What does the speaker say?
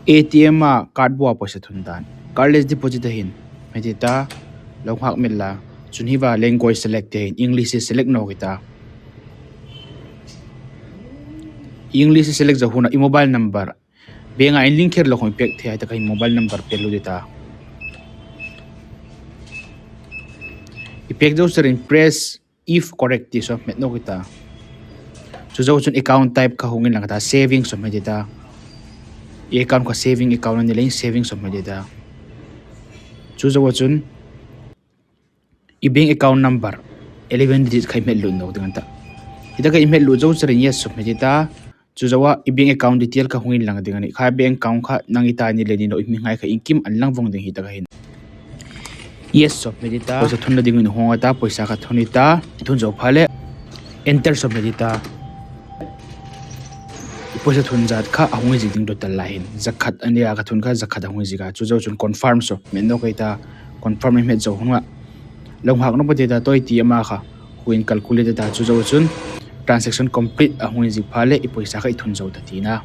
ATM card bua poisa thun dan cardless deposit hin medita long hak milla chun hi wa language select hin English select no kita English select za huna mobile number benga in link her lo khoi pek the ta kai mobile number pelu dita ipek do serin press if correct so met no kita chu zo chun account type ka hungin lang ta savings so medita account ka saving account ni leng savings so medita chu zo chun bank account number 11 digit khai met lu no dengan ta ita ka email lu zo serin yes so medita chu zo bank account detail ka hungin lang dengan ni kha bank account kha nang ita ni le ni no mi ngai kha inkim an lang vong ding hi ta ka hin yes so medita so thun ding ni honga ta paisa ka thunita thun zo phale enter so medita poisa thun jat kha ahungi jing ding do tal lahin zakhat ania ka thun kha zakhat ahungi jiga chu zo chun confirm so men no kaita confirm me zo hunga long hak no pati da toy ti ama kha huin calculate da chu zo chun transaction complete ahungi ji phale i poisa ka i thun zo ta tina